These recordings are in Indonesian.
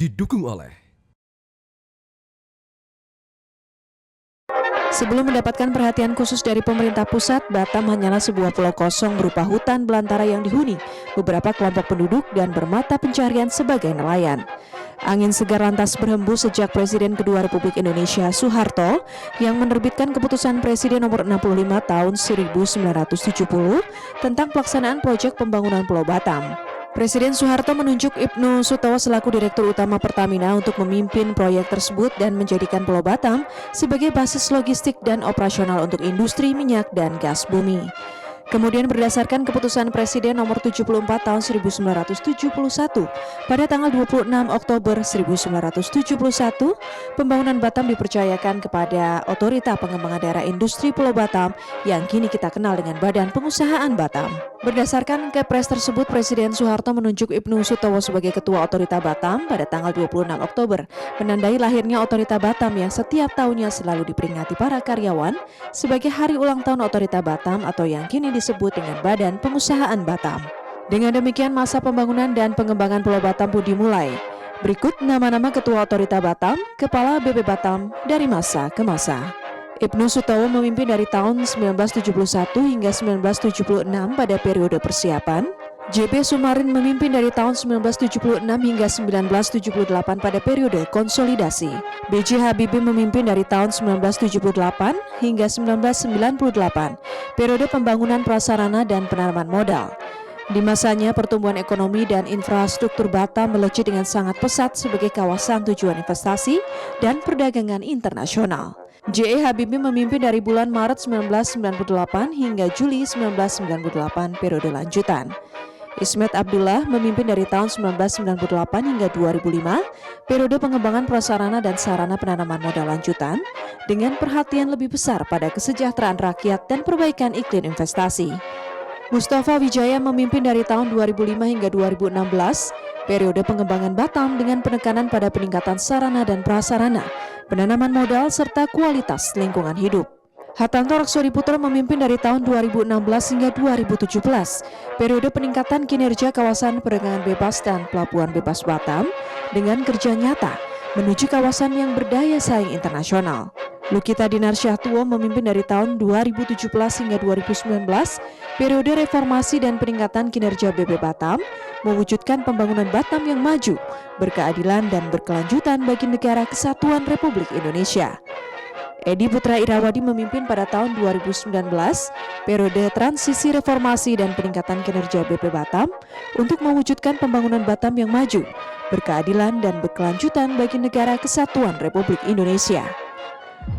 didukung oleh Sebelum mendapatkan perhatian khusus dari pemerintah pusat, Batam hanyalah sebuah pulau kosong berupa hutan belantara yang dihuni beberapa kelompok penduduk dan bermata pencarian sebagai nelayan. Angin segar lantas berhembus sejak Presiden kedua Republik Indonesia Soeharto yang menerbitkan keputusan Presiden nomor 65 tahun 1970 tentang pelaksanaan proyek pembangunan Pulau Batam. Presiden Soeharto menunjuk Ibnu Sutowo selaku Direktur Utama Pertamina untuk memimpin proyek tersebut dan menjadikan Pulau Batam sebagai basis logistik dan operasional untuk industri minyak dan gas bumi. Kemudian berdasarkan keputusan Presiden nomor 74 tahun 1971 pada tanggal 26 Oktober 1971, pembangunan Batam dipercayakan kepada Otorita Pengembangan Daerah Industri Pulau Batam yang kini kita kenal dengan Badan Pengusahaan Batam. Berdasarkan Kepres tersebut, Presiden Soeharto menunjuk Ibnu Sutowo sebagai Ketua Otorita Batam pada tanggal 26 Oktober, menandai lahirnya Otorita Batam yang setiap tahunnya selalu diperingati para karyawan sebagai Hari Ulang Tahun Otorita Batam atau yang kini disebut dengan Badan Pengusahaan Batam. Dengan demikian masa pembangunan dan pengembangan Pulau Batam pun dimulai. Berikut nama-nama Ketua Otorita Batam, Kepala BP Batam dari masa ke masa. Ibnu Sutowo memimpin dari tahun 1971 hingga 1976 pada periode persiapan. JB Sumarin memimpin dari tahun 1976 hingga 1978 pada periode konsolidasi. B.J. Habibie memimpin dari tahun 1978 hingga 1998, periode pembangunan prasarana dan penanaman modal. Di masanya, pertumbuhan ekonomi dan infrastruktur Batam melejit dengan sangat pesat sebagai kawasan tujuan investasi dan perdagangan internasional. J.E. Habibie memimpin dari bulan Maret 1998 hingga Juli 1998 periode lanjutan. Ismet Abdullah memimpin dari tahun 1998 hingga 2005 periode pengembangan prasarana dan sarana penanaman modal lanjutan dengan perhatian lebih besar pada kesejahteraan rakyat dan perbaikan iklim investasi. Mustafa Wijaya memimpin dari tahun 2005 hingga 2016 periode pengembangan Batam dengan penekanan pada peningkatan sarana dan prasarana, penanaman modal serta kualitas lingkungan hidup. Hatanto Raksodiputro memimpin dari tahun 2016 hingga 2017 periode peningkatan kinerja kawasan perdagangan bebas dan pelabuhan bebas Batam dengan kerja nyata menuju kawasan yang berdaya saing internasional. Lukita Dinar Syahtuo memimpin dari tahun 2017 hingga 2019 periode reformasi dan peningkatan kinerja BP Batam mewujudkan pembangunan Batam yang maju, berkeadilan dan berkelanjutan bagi negara kesatuan Republik Indonesia. Edi Putra Irawadi memimpin pada tahun 2019 periode transisi reformasi dan peningkatan kinerja BP Batam untuk mewujudkan pembangunan Batam yang maju, berkeadilan dan berkelanjutan bagi negara kesatuan Republik Indonesia.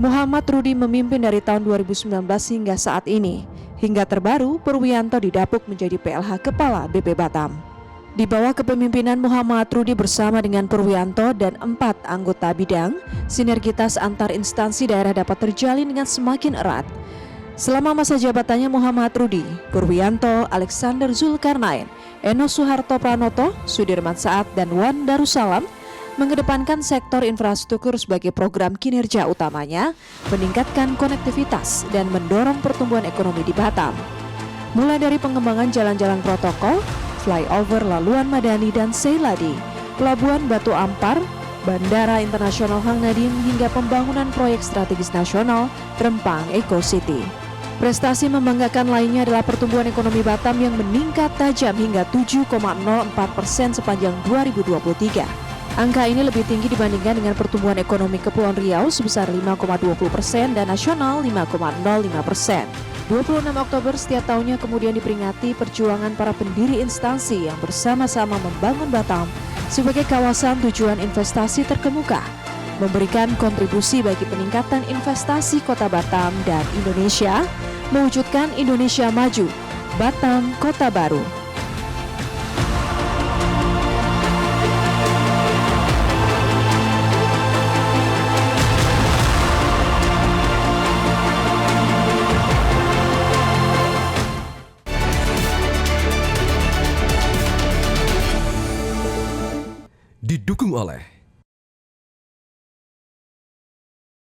Muhammad Rudi memimpin dari tahun 2019 hingga saat ini. Hingga terbaru, Purwianto didapuk menjadi PLH Kepala BP Batam. Di bawah kepemimpinan Muhammad Rudi bersama dengan Purwianto dan 4 anggota bidang, sinergitas antar instansi daerah dapat terjalin dengan semakin erat. Selama masa jabatannya Muhammad Rudi, Purwianto, Alexander Zulkarnain, Eno Suharto Pranoto, Sudirman Saat, dan Wan Darussalam mengedepankan sektor infrastruktur sebagai program kinerja utamanya, meningkatkan konektivitas dan mendorong pertumbuhan ekonomi di Batam. Mulai dari pengembangan jalan-jalan protokol, flyover Laluan Madani dan Seyladi, Pelabuhan Batu Ampar, Bandara Internasional Hang Nadiem hingga pembangunan proyek strategis nasional Rempang Eco City. Prestasi membanggakan lainnya adalah pertumbuhan ekonomi Batam yang meningkat tajam hingga 7,04% sepanjang 2023. Angka ini lebih tinggi dibandingkan dengan pertumbuhan ekonomi Kepulauan Riau sebesar 5,20% dan nasional 5,05%. 26 Oktober setiap tahunnya kemudian diperingati perjuangan para pendiri instansi yang bersama-sama membangun Batam sebagai kawasan tujuan investasi terkemuka, memberikan kontribusi bagi peningkatan investasi Kota Batam dan Indonesia, mewujudkan Indonesia maju, Batam Kota Baru. didukung oleh